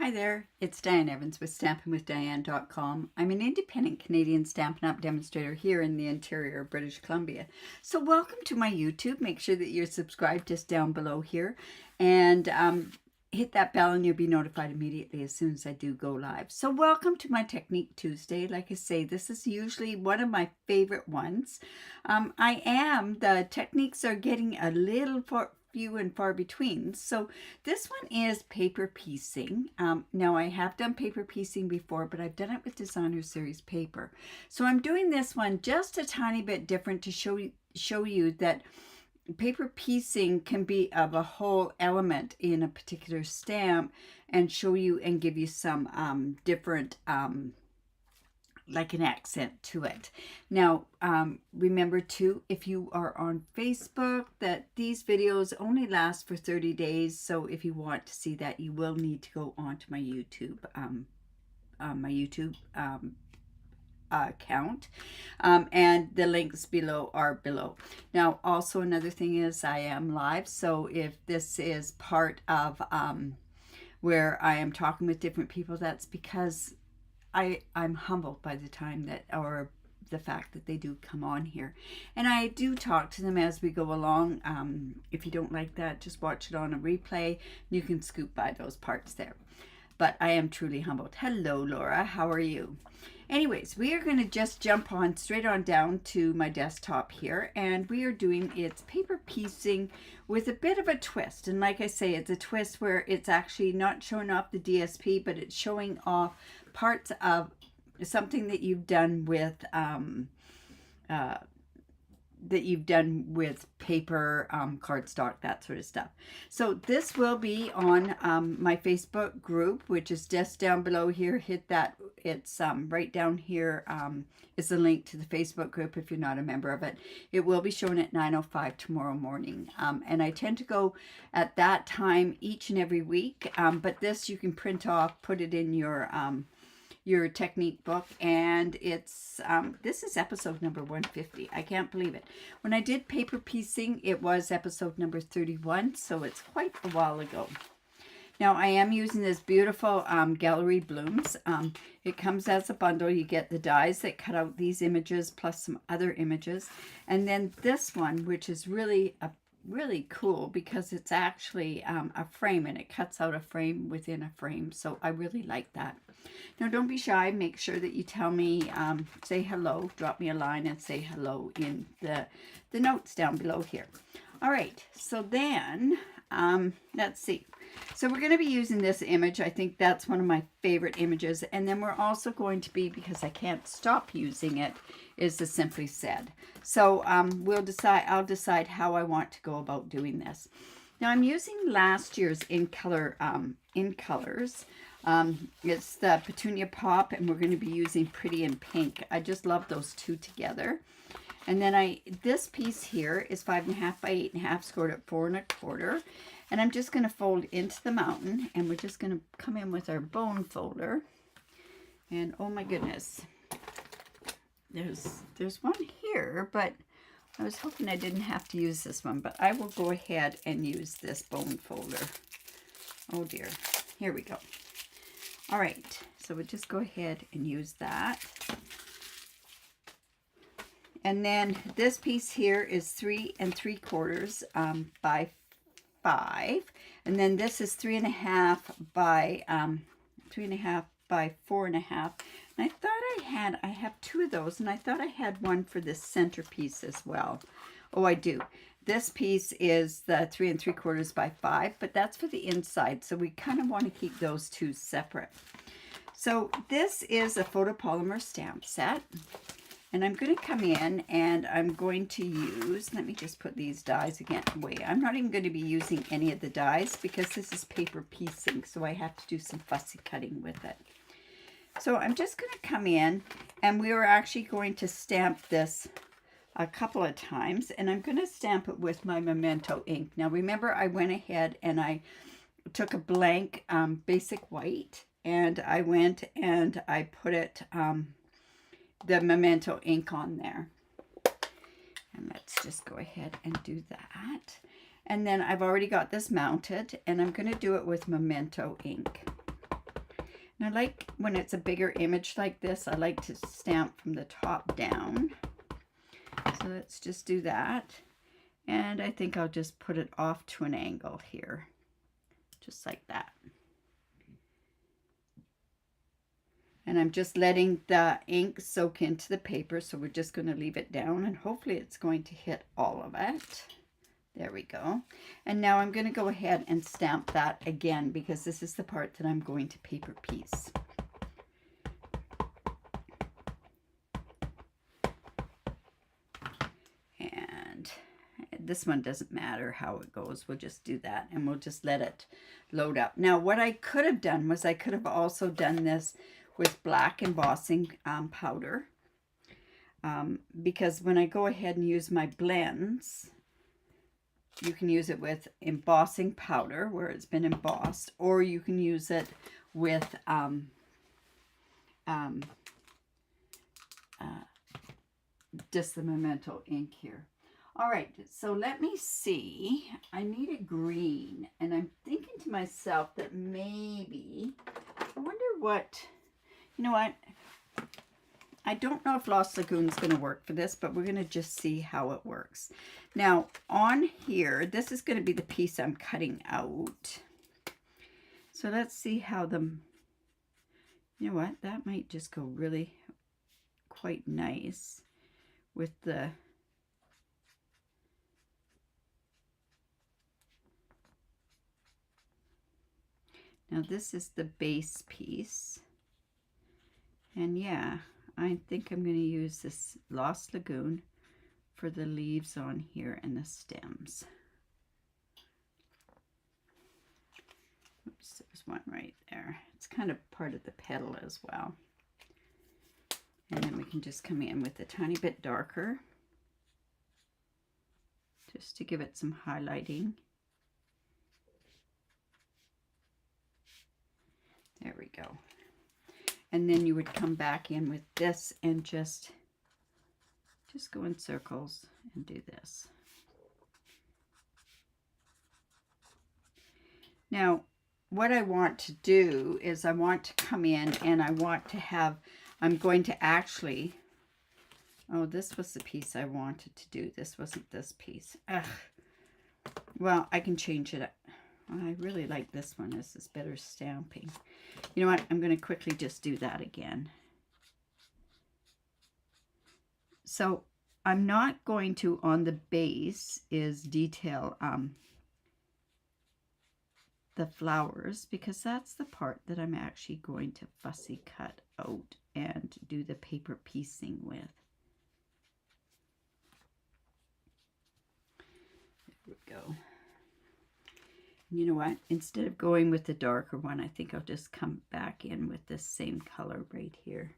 Hi there, it's Diane Evans with stampinwithdiane.com. I'm an independent Canadian Stampin' Up demonstrator here in the interior of British Columbia. So welcome to my YouTube. Make sure that you're subscribed just down below here and hit that bell and you'll be notified immediately as soon as I do go live. So welcome to my Technique Tuesday. Like I say, this is usually one of my favorite ones. The techniques are getting a little few and far between. So this one is paper piecing. Now I have done paper piecing before, but I've done it with Designer Series paper. So I'm doing this one just a tiny bit different to show you that paper piecing can be of a whole element in a particular stamp and show you and give you some different like an accent to it. Now, remember too, if you are on Facebook, that these videos only last for 30 days. So if you want to see that, you will need to go onto my YouTube, account, and the links below are below. Now, also another thing is I am live. So if this is part of where I am talking with different people, that's because I'm humbled by the time that, or the fact that they do come on here. And I do talk to them as we go along. If you don't like that, just watch it on a replay. You can scoop by those parts there. But I am truly humbled. Hello, Laura. How are you? Anyways, we are going to just jump on straight on down to my desktop here. And we are doing its paper piecing with a bit of a twist. And like I say, it's a twist where it's actually not showing off the DSP, but it's showing off parts of something that you've done with paper, cardstock, that sort of stuff. So this will be on my Facebook group, which is just down below here. Hit that. It's right down here is the link to the Facebook group if you're not a member of it. It will be shown at 9:05 tomorrow morning. And I tend to go at that time each and every week. But this you can print off, put it in your technique book, and it's this is episode number 150. I can't believe it. When I did paper piecing, it was episode number 31, so it's quite a while ago. Now I am using this beautiful gallery blooms. It comes as a bundle. You get the dies that cut out these images plus some other images, and then this one, which is really cool because it's actually a frame, and it cuts out a frame within a frame. So I really like that. Now don't be shy. Make sure that you tell me, say hello, drop me a line and say hello in the notes down below here. All right, so then let's see. So we're going to be using this image. I think that's one of my favorite images. And then we're also going to be, because I can't stop using it, is the Simply Said. So I'll decide how I want to go about doing this. Now I'm using last year's in colors. It's the Petunia Pop, and we're going to be using Pretty in Pink. I just love those two together. And then this piece here is 5.5 by 8.5, scored at 4 1/4. And I'm just going to fold into the mountain, and we're just going to come in with our bone folder. And oh my goodness, there's one here, but I was hoping I didn't have to use this one, but I will go ahead and use this bone folder. Oh dear, here we go. All right, so we'll just go ahead and use that. And then this piece here is 3 3/4 by 5, and then this is 3.5 by 3.5 by 4.5. And I thought I have two of those, and I thought I had one for this centerpiece as well. Oh, I do. This piece is the 3 3/4 by 5, but that's for the inside, so we kind of want to keep those two separate. So this is a photopolymer stamp set. And I'm going to come in and I'm going to use, let me just put these dies again away. I'm not even going to be using any of the dies because this is paper piecing, so I have to do some fussy cutting with it. So I'm just going to come in, and we are actually going to stamp this a couple of times, and I'm going to stamp it with my Memento ink. Now remember, I went ahead and I took a blank basic white, and I went and I put it the Memento ink on there. And let's just go ahead and do that. And then I've already got this mounted, and I'm going to do it with Memento ink. And I like when it's a bigger image like this, I like to stamp from the top down. So let's just do that. And I think I'll just put it off to an angle here, just like that. And I'm just letting the ink soak into the paper, so we're just going to leave it down, and hopefully it's going to hit all of it. There we go. And now I'm going to go ahead and stamp that again, because this is the part that I'm going to paper piece. And this one doesn't matter how it goes. We'll just do that, and we'll just let it load up. Now, what I could have done was I could have also done this with black embossing powder, because when I go ahead and use my blends, you can use it with embossing powder where it's been embossed, or you can use it with just the Memento ink here. All right, so let me see. I need a green, and I'm thinking to myself that maybe, I wonder what, you know what? I don't know if Lost Lagoon is going to work for this, but we're going to just see how it works. Now, on here, this is going to be the piece I'm cutting out. So let's see how you know what? That might just go really quite nice with the... Now, this is the base piece. And yeah, I think I'm going to use this Lost Lagoon for the leaves on here and the stems. Oops, there's one right there. It's kind of part of the petal as well. And then we can just come in with a tiny bit darker, just to give it some highlighting. There we go. And then you would come back in with this and just go in circles and do this. Now, what I want to do is I want to come in and I want to have, I'm going to actually, oh, this was the piece I wanted to do. This wasn't this piece. Ugh. Well, I can change it up. I really like this one. This is better stamping. You know what? I'm going to quickly just do that again. So I'm not going to, on the base, is detail the flowers, because that's the part that I'm actually going to fussy cut out and do the paper piecing with. There we go. You know what? Instead of going with the darker one, I think I'll just come back in with this same color right here.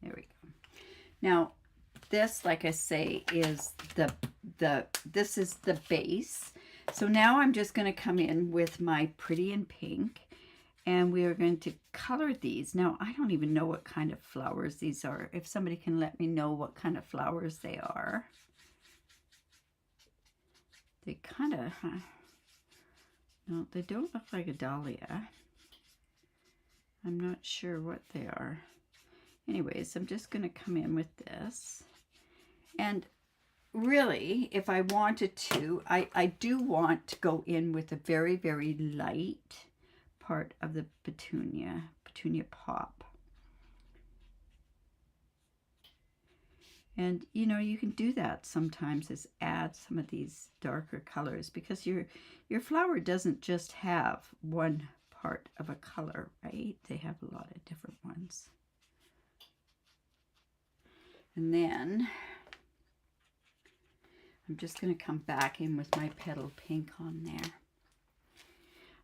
There we go. Now, this, like I say, is this is the base. So now I'm just going to come in with my Pretty in Pink, and we are going to color these. Now, I don't even know what kind of flowers these are. If somebody can let me know what kind of flowers they are. They kind of, no, they don't look like a dahlia. I'm not sure what they are. Anyways, I'm just going to come in with this. And really, if I wanted to, I do want to go in with a very, very light part of the petunia pop. And, you know, you can do that sometimes, is add some of these darker colors, because your flower doesn't just have one part of a color, right? They have a lot of different ones. And then I'm just going to come back in with my petal pink on there.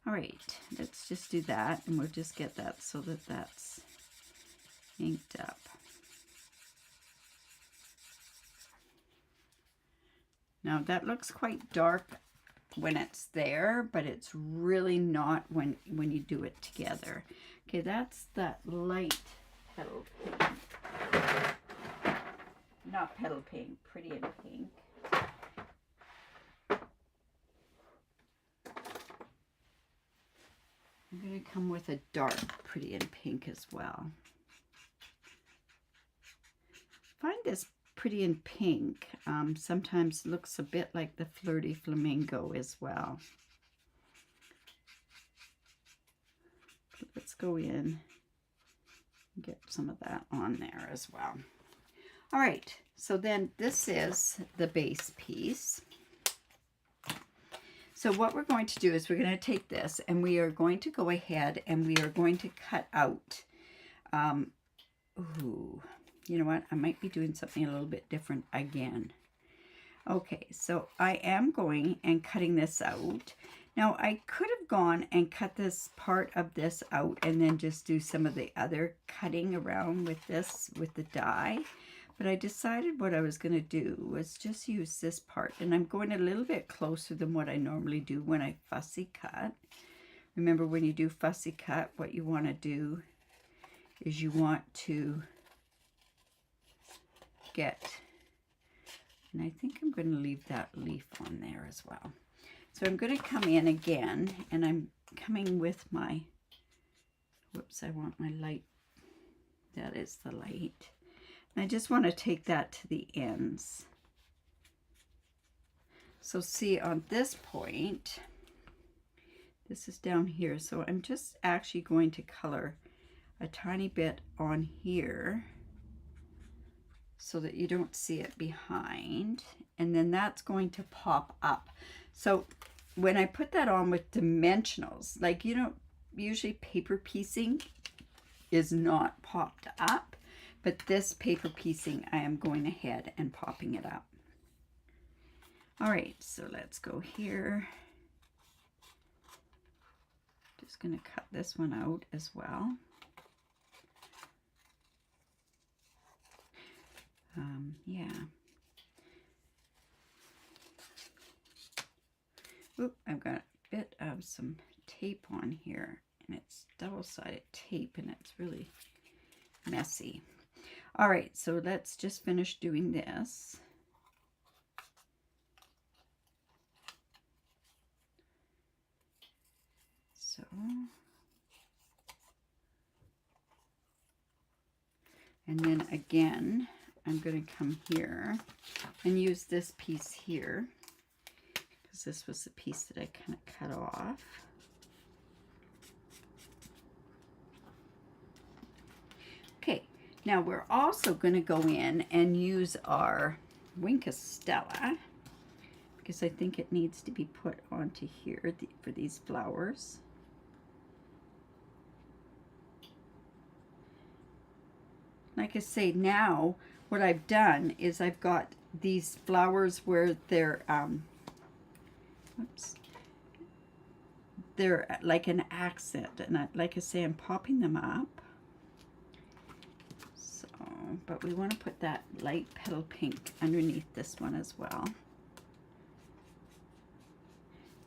All right, let's just do that, and we'll just get that so that that's inked up. Now that looks quite dark when it's there, but it's really not when you do it together. Okay, that's that light petal pink. Not petal pink, Pretty in Pink. going to come with a dark pretty in pink as well. I find this pretty in pink sometimes looks a bit like the Flirty Flamingo as well. Let's go in and get some of that on there as well. All right, so then this is the base piece. So what we're going to do is we're going to take this and we are going to go ahead and we are going to cut out, ooh, you know what? I might be doing something a little bit different again. Okay, so I am going and cutting this out. Now I could have gone and cut this part of this out and then just do some of the other cutting around with this, with the die. But I decided what I was going to do was just use this part. And I'm going a little bit closer than what I normally do when I fussy cut. Remember, when you do fussy cut, what you want to do is you want to get, and I think I'm going to leave that leaf on there as well. So I'm going to come in again, and I'm coming with my, whoops, I want my light. That is the light. I just want to take that to the ends. So see, on this point, this is down here. So I'm just actually going to color a tiny bit on here so that you don't see it behind. And then that's going to pop up. So when I put that on with dimensionals, like, you know, usually paper piecing is not popped up. But this paper piecing, I am going ahead and popping it up. All right, so let's go here. Just going to cut this one out as well. Yeah. Oop, I've got a bit of some tape on here, and it's double-sided tape, and it's really messy. All right, so let's just finish doing this. So, and then again, I'm going to come here and use this piece here, because this was the piece that I kind of cut off. Okay. Now we're also going to go in and use our Wink of Stella, because I think it needs to be put onto here for these flowers. Like I say, now what I've done is I've got these flowers where they're, oops, they're like an accent, and like I say, I'm popping them up. But we want to put that light petal pink underneath this one as well.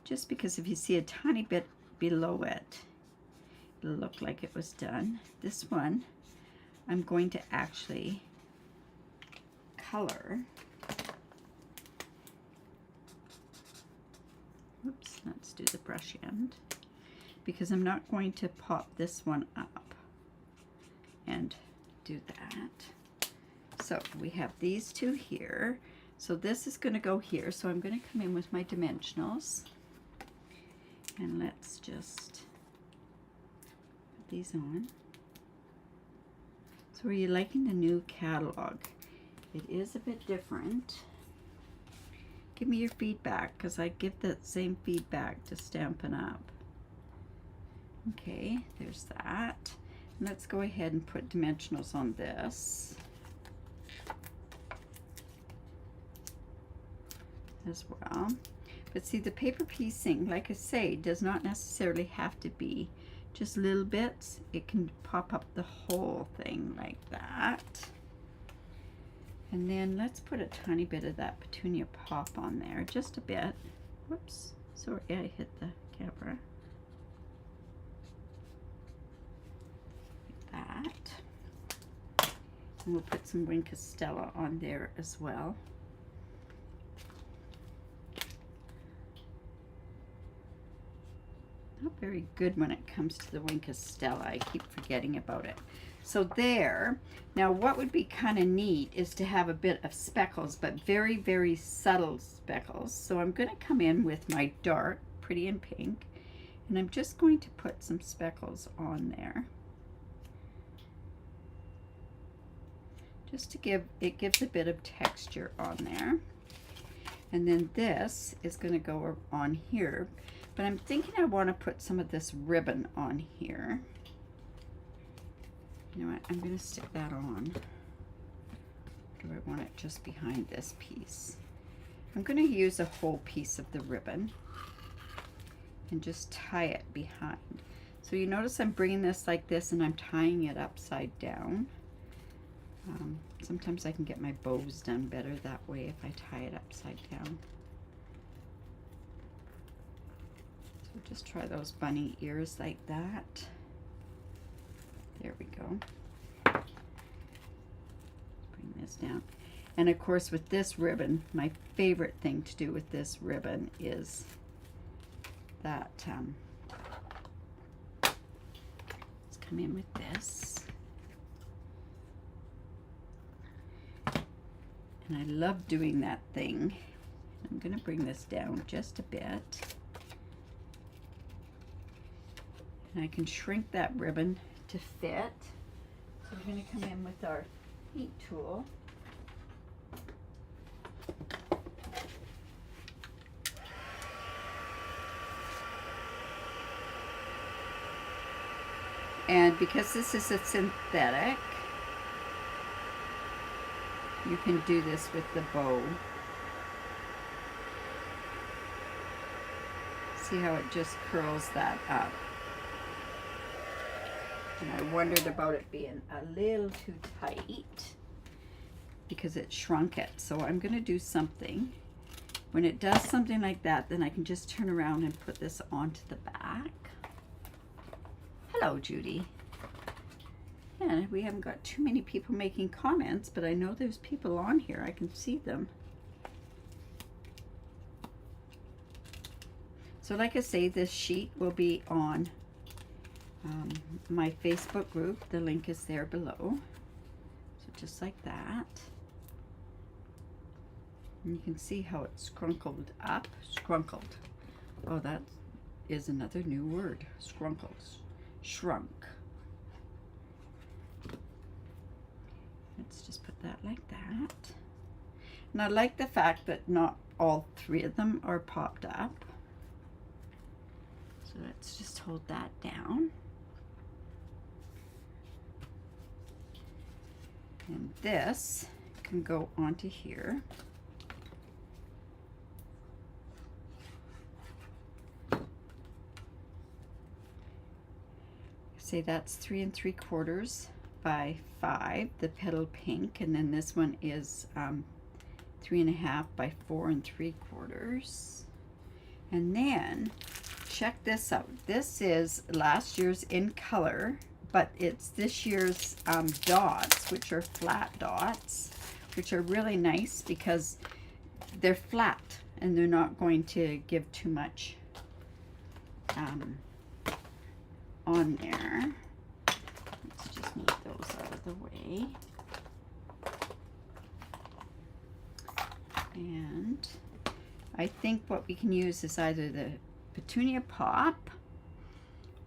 Just because if you see a tiny bit below it, it'll look like it was done. This one, I'm going to actually color. Oops, let's do the brush end. Because I'm not going to pop this one up and do that. So we have these two here. So this is going to go here. So I'm going to come in with my dimensionals. And let's just put these on. So are you liking the new catalog? It is a bit different. Give me your feedback, because I give that same feedback to Stampin' Up. Okay, there's that. Let's go ahead and put dimensionals on this as well. But see, the paper piecing, like I say, does not necessarily have to be just little bits. It can pop up the whole thing like that. And then let's put a tiny bit of that petunia pop on there, just a bit. Whoops, sorry, I hit the camera. Like that. And we'll put some Wink of Stella on there as well. not very good when it comes to the Wink of Stella. I keep forgetting about it. So there. Now what would be kind of neat is to have a bit of speckles, but very, very subtle speckles. So I'm going to come in with my dark, Pretty in Pink, and I'm just going to put some speckles on there. Just to give, it gives a bit of texture on there. And then this is going to go on here, but I'm thinking I want to put some of this ribbon on here. You know what, I'm going to stick that on. Do I want it just behind this piece? I'm going to use a whole piece of the ribbon and just tie it behind. So you notice I'm bringing this like this and I'm tying it upside down. Sometimes I can get my bows done better that way if I tie it upside down. So just try those bunny ears like that. There we go. Bring this down. And of course with this ribbon, my favorite thing to do with this ribbon is that, let's come in with this. And I love doing that thing. I'm going to bring this down just a bit. And I can shrink that ribbon to fit. So we're going to come in with our heat tool. And because this is a synthetic, you can do this with the bow. See how it just curls that up. And I wondered about it being a little too tight because it shrunk it. So I'm going to do something. When it does something like that, then I can just turn around and put this onto the back. Hello, Judy. Yeah, we haven't got too many people making comments, but I know there's people on here. I can see them. So like I say, this sheet will be on my Facebook group. The link is there below. So just like that. And you can see how it's scrunkled up. Scrunkled. Oh, that is another new word. Scrunkles. Shrunk. Let's just put that like that. And I like the fact that not all three of them are popped up. So let's just hold that down. And this can go onto here. Say that's 3 3/4 by 5, the petal pink, and then this one is 3 1/2 by 4 3/4. And then check this out. This is last year's in color, but it's this year's dots, which are flat dots, which are really nice because they're flat and they're not going to give too much on there. Let's just move those out of the way. And I think what we can use is either the Petunia Pop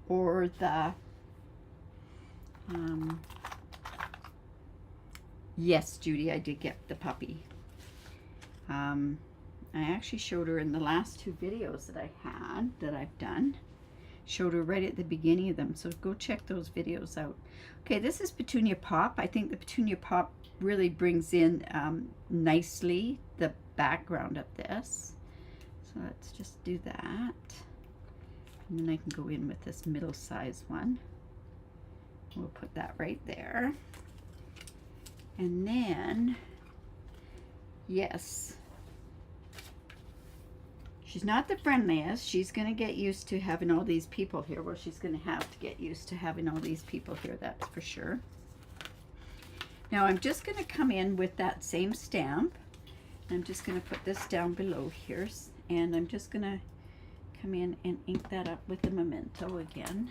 or the yes, Judy, I did get the puppy. I actually showed her in the last 2 videos that I had, that I've done. Showed her right at the beginning of them, so go check those videos out. Okay, this is Petunia Pop. I think the Petunia Pop really brings in nicely the background of this. So let's just do that. And then I can go in with this middle size one. We'll put that right there. And then, yes, she's not the friendliest. She's going to get used to having all these people here. Well, she's going to have to get used to having all these people here, that's for sure. Now I'm just going to come in with that same stamp. I'm just going to put this down below here. And I'm just going to come in and ink that up with the Memento again.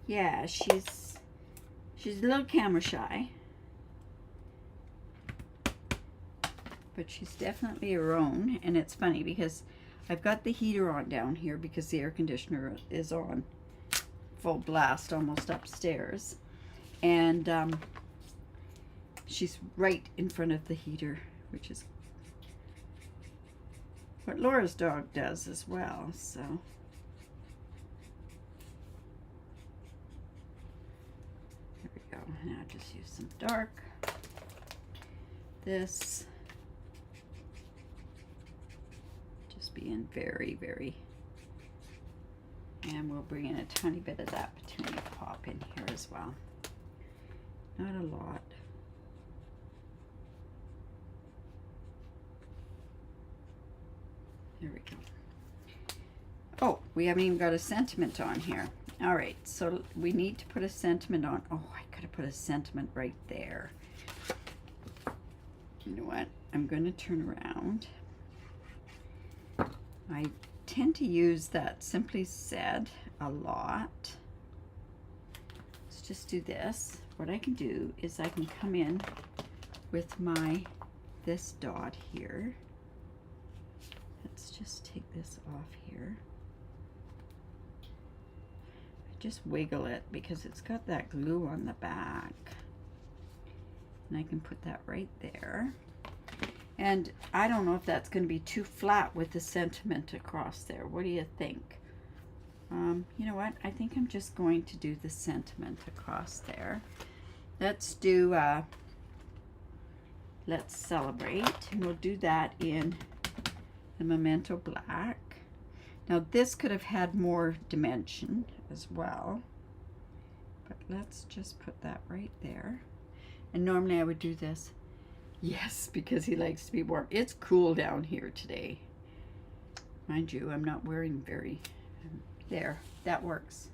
Yeah, she's a little camera shy, but she's definitely her own. And it's funny because I've got the heater on down here because the air conditioner is on full blast almost upstairs, and she's right in front of the heater, which is what Laura's dog does as well. So there we go. Now just use some dark. This just being very, very, and we'll bring in a tiny bit of that petunia pop in here as well. Not a lot. There we go. Oh, we haven't even got a sentiment on here. All right, so we need to put a sentiment on. Oh, I could have put a sentiment right there. You know what? I'm going to turn around. I tend to use that Simply Said a lot. Let's just do this. What I can do is I can come in with this dot here. Let's just take this off here. I just wiggle it because it's got that glue on the back. And I can put that right there. And I don't know if that's going to be too flat with the sentiment across there. What do you think? You know what? I think I'm just going to do the sentiment across there. Let's do Let's Celebrate. And we'll do that in the Memento Black. Now this could have had more dimension as well, but let's just put that right there. And normally I would do this. Yes, because he likes to be warm. It's cool down here today. Mind you, I'm not wearing very, there, that works.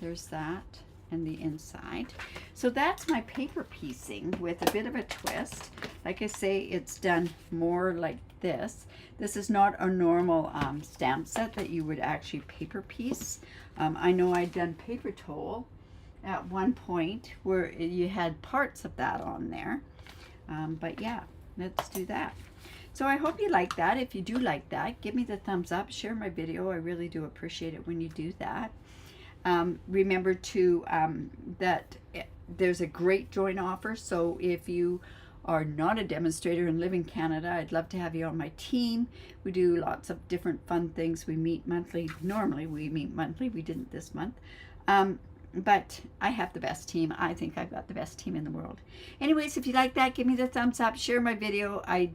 There's that and the inside. So that's my paper piecing with a bit of a twist. Like I say, it's done more like this. This is not a normal stamp set that you would actually paper piece. I know I'd done paper towel at one point where you had parts of that on there. But yeah, let's do that. So I hope you like that. If you do like that, give me the thumbs up, share my video. I really do appreciate it when you do that. Remember to that there's a great join offer. So if you are not a demonstrator and live in Canada, I'd love to have you on my team. We do lots of different fun things. We meet monthly. Normally we meet monthly. We didn't this month. But I have the best team. I think I've got the best team in the world. Anyways, if you like that, give me the thumbs up, share my video. I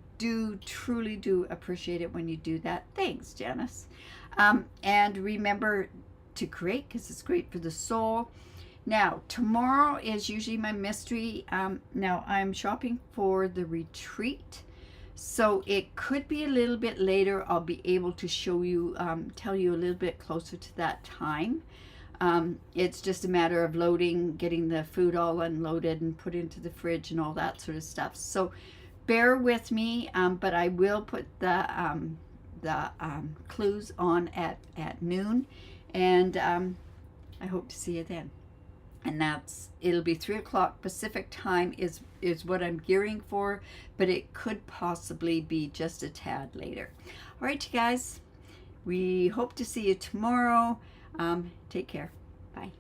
truly do appreciate it when you do that. Thanks, Janice. And remember to create, because it's great for the soul. Now, tomorrow is usually my mystery. Now, I'm shopping for the retreat, so it could be a little bit later. I'll be able to show you, tell you a little bit closer to that time. It's just a matter of loading, getting the food all unloaded and put into the fridge and all that sort of stuff. So bear with me, but I will put the clues on at noon, and I hope to see you then. And it'll be 3 o'clock Pacific time is what I'm gearing for, but it could possibly be just a tad later. All right, you guys, we hope to see you tomorrow. Take care. Bye.